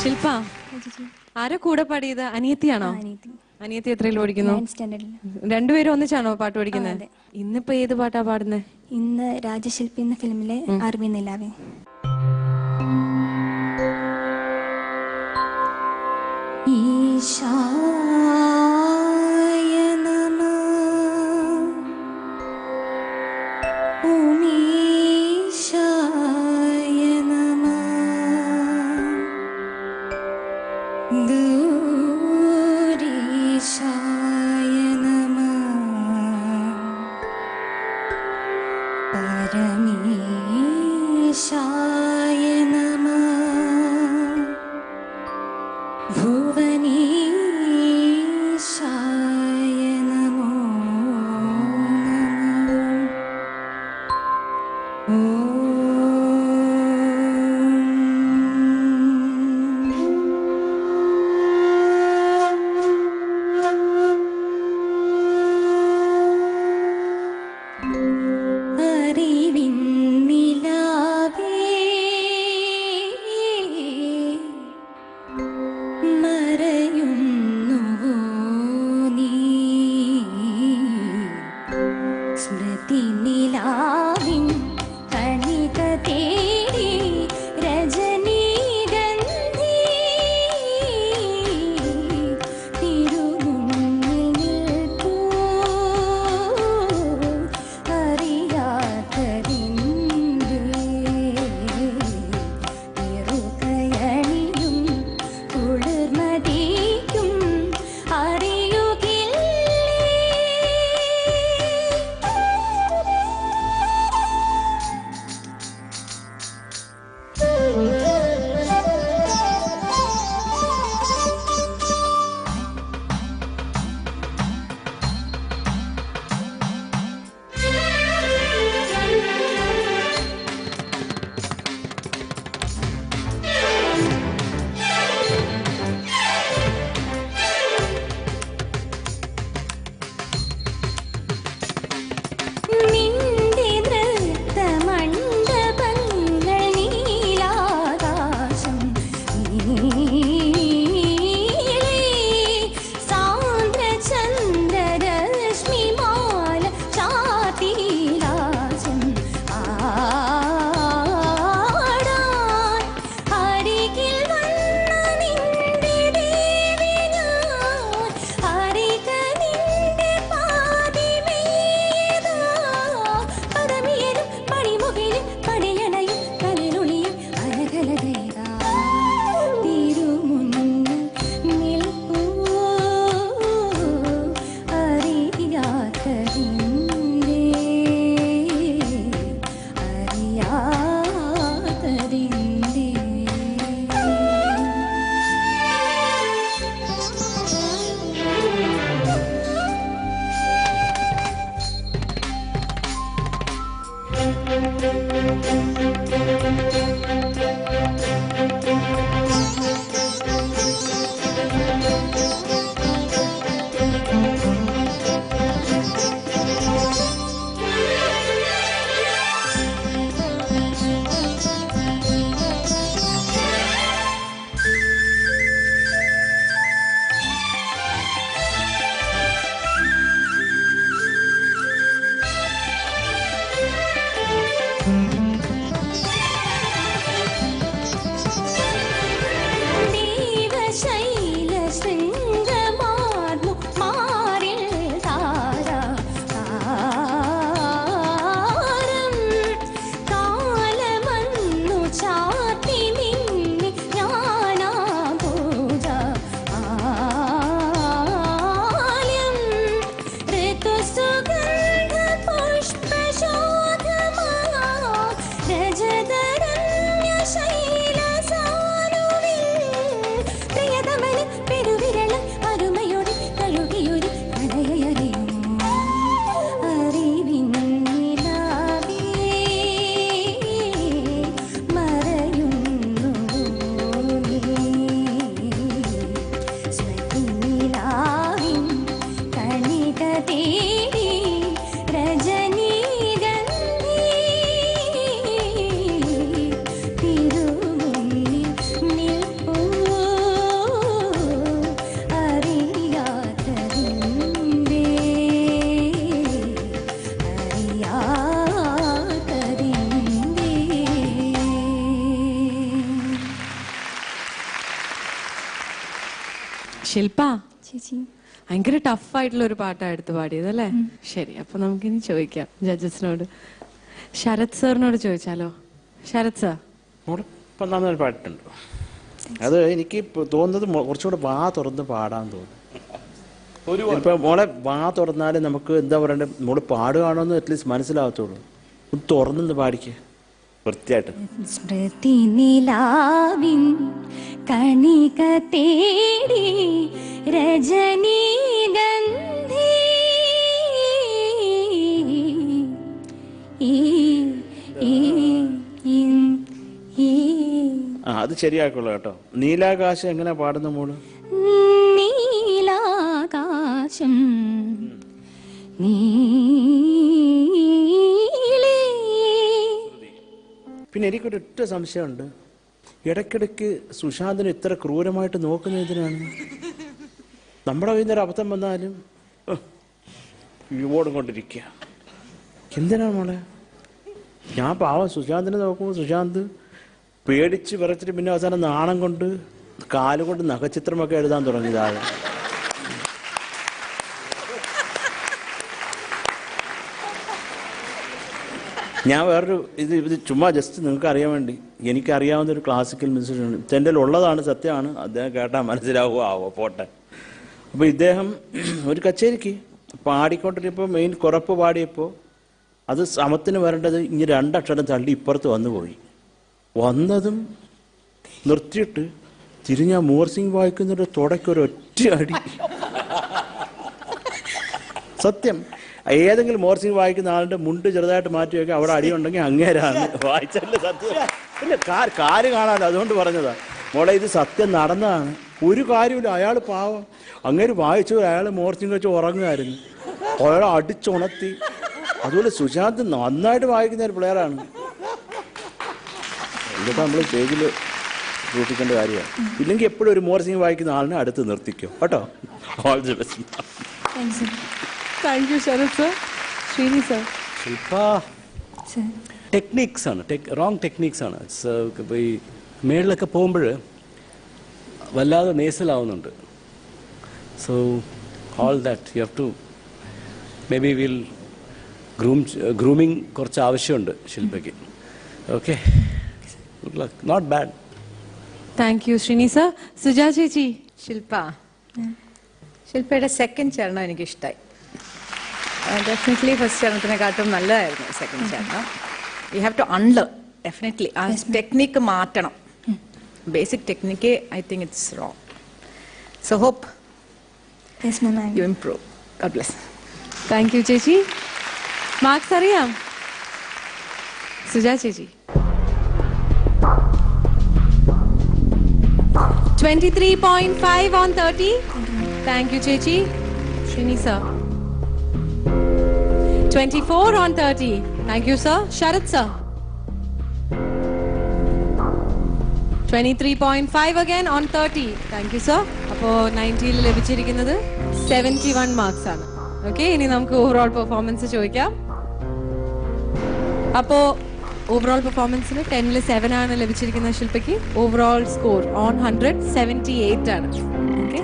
ശില്പ, ആരാ കൂടെ പാടിയത്? അനിയത്തിയാണോ? അനിയത്തി എത്രയിൽ പഠിക്കുന്നു? രണ്ടുപേരും ഒന്നിച്ചാണോ പാട്ട് പഠിക്കുന്നത്? ഇന്നിപ്പോ ഏത് പാട്ടാ പാടുന്നത്? ഇന്ന് രാജശില്പി എന്ന ഫിലിമിലെ ആർമി നിലാവേ. ഈശായ നമഃ ഉമീശായ നമഃ ഗൗരീശായ നമഃ പരമേശായ ശില്പ ചേച്ചി ഭയങ്കര ടഫായിട്ടുള്ള ഒരു പാട്ടാണ് എടുത്ത് പാടിയത് അല്ലേ? ശരി, അപ്പൊ നമുക്കിനി ചോദിക്കാം ജഡ്ജസിനോട്. ശരത് സാറിനോട് ചോദിച്ചാലോ? ശരത് സാർ, മോള് ഇപ്പം നന്നായി പാടിയിട്ടുണ്ട്. അത് എനിക്ക് തോന്നുന്നത് കുറച്ചുകൂടെ വാ തുറന്ന് പാടാൻ തോന്നുന്നു. ഇപ്പം മോളെ വാ തുറന്നാലും നമുക്ക് എന്താ പറയണ്ടേ, മോള് പാടുകയാണോന്ന് അറ്റ്ലീസ്റ്റ് മനസ്സിലാകത്തുള്ളൂ. ഒന്ന് തുറന്നൊന്ന് പാടിക്ക് വൃത്തിയായിട്ട്. സ്മൃതി നിലാവിൻ കണിക തേടി രജനീഗന്ധി അത് ശരിയാക്കുള്ളൂ കേട്ടോ. നീലാകാശം എങ്ങനെ പാടുന്ന മോള്? നീലാകാശം പിന്നെ എനിക്കൊരൊറ്റ സംശയമുണ്ട്, ഇടയ്ക്കിടയ്ക്ക് സുശാന്തിനെ ഇത്ര ക്രൂരമായിട്ട് നോക്കുന്ന എന്തിനാണ്? നമ്മുടെ കയ്യിൽ നിന്നൊരു അബദ്ധം വന്നാലും ഓടും കൊണ്ടിരിക്കുക എന്തിനാണ് മോളെ? ഞാൻ പാവം സുശാന്തിനെ നോക്കുമ്പോൾ സുശാന്ത് പേടിച്ച് വിറച്ചിട്ട് പിന്നെ അവസാനം നാണം കൊണ്ട് കാലുകൊണ്ട് നഖചിത്രമൊക്കെ എഴുതാൻ തുടങ്ങിയതാണ്. ഞാൻ വേറൊരു ഇത് ചുമ്മാ ജസ്റ്റ് നിങ്ങൾക്ക് അറിയാൻ വേണ്ടി, എനിക്കറിയാവുന്ന ഒരു ക്ലാസിക്കൽ മ്യൂസിഷ്യൻ എൻ്റെ ഉള്ളതാണ്, സത്യമാണ്. അദ്ദേഹം കേട്ടാൽ മനസ്സിലാവുക ആവോ പോട്ടെ. അപ്പോൾ ഇദ്ദേഹം ഒരു കച്ചേരിക്ക് പാടിക്കൊണ്ടിരിപ്പോൾ മെയിൻ കുറപ്പ് പാടിയപ്പോൾ അത് സമത്തിന് വരേണ്ടത് ഇനി രണ്ടക്ഷരം തള്ളി ഇപ്പുറത്ത് വന്നുപോയി. വന്നതും നിർത്തിയിട്ട് തിരിഞ്ഞ മോർസിംഗ് വായിക്കുന്നൊരു തുടക്കൊരു ഒറ്റ അടി. സത്യം, ഏതെങ്കിലും മോർസിംഗ് വായിക്കുന്ന ആളുടെ മുണ്ട് ചെറുതായിട്ട് മാറ്റി വയ്ക്കുക, അവിടെ അടിയുണ്ടെങ്കിൽ അങ്ങേരാണ് വായിച്ചല്ലേ. സത്യം ഇല്ല, കാല് കാണാമല്ലോ, അതുകൊണ്ട് പറഞ്ഞതാ മോളെ. ഇത് സത്യം നടന്നതാണ്, ഒരു കാര്യമില്ല. അയാൾ പാവം അങ്ങേര് വായിച്ചു, അയാൾ മോർസിംഗ് വെച്ച് ഉറങ്ങുമായിരുന്നു, അയാൾ അടിച്ചുണർത്തി. അതുപോലെ സുശാന്ത് നന്നായിട്ട് വായിക്കുന്ന ഒരു പ്ലെയറാണ്. ഇതൊക്കെ നമ്മൾ സ്റ്റേജിൽ സൂക്ഷിക്കേണ്ട കാര്യമാണ്. ഇല്ലെങ്കിൽ എപ്പോഴും ഒരു മോർസിംഗ് വായിക്കുന്ന ആളിനെ അടുത്ത് നിർത്തിക്കോ കേട്ടോ. All the best. Thank you Sarath sir. Sreeni sir. Shilpa techniques ആണ്, റോങ് ടെക്നിക്സ് ആണ്. ഇപ്പോൾ ഈ മേളിലൊക്കെ പോകുമ്പോൾ വല്ലാതെ നേസലാവുന്നുണ്ട്. So all that you have to maybe will grooming കുറച്ച് ആവശ്യമുണ്ട് ശില്പയ്ക്ക്. Okay, good luck, not bad. Thank you Sreeni sir. Suja ചേച്ചി. ശില്പയുടെ സെക്കൻഡ് ചരണം എനിക്ക് ഇഷ്ടമായി. ഡെഫിനറ്റ്ലി ഫസ്റ്റ് ചരണത്തിനെക്കാട്ടും നല്ലതായിരുന്നു സെക്കൻഡ് ചരണം. You have to unlearn, definitely ആ ടെക്നിക്ക് മാറ്റണം. Basic technique I think it's wrong. So hope you improve. God bless. Thank you ചേച്ചി. മാർക്സ് അറിയാം? സുജാ ചേച്ചി 23.5 on 30. Thank you ചേച്ചി. Shrini sir 24 on 30. Thank you sir. Sharat sir 23.5 again on 30. Thank you sir. അപ്പോൾ 90 ലഭിച്ചിരിക്കുന്നത് 71 marks ആണ്. Okay, ഇനി നമുക്ക് overall performance ചോദിക്കാം. അപ്പോൾ ഓവറോൾ പെർഫോമൻസിന് 10ൽ 7 ആണ് ലഭിച്ചിരിക്കുന്ന ശില്പയ്ക്ക്. ഓവറോൾ സ്കോർ ഓൺ 100 78 ആണ്. ഓക്കെ.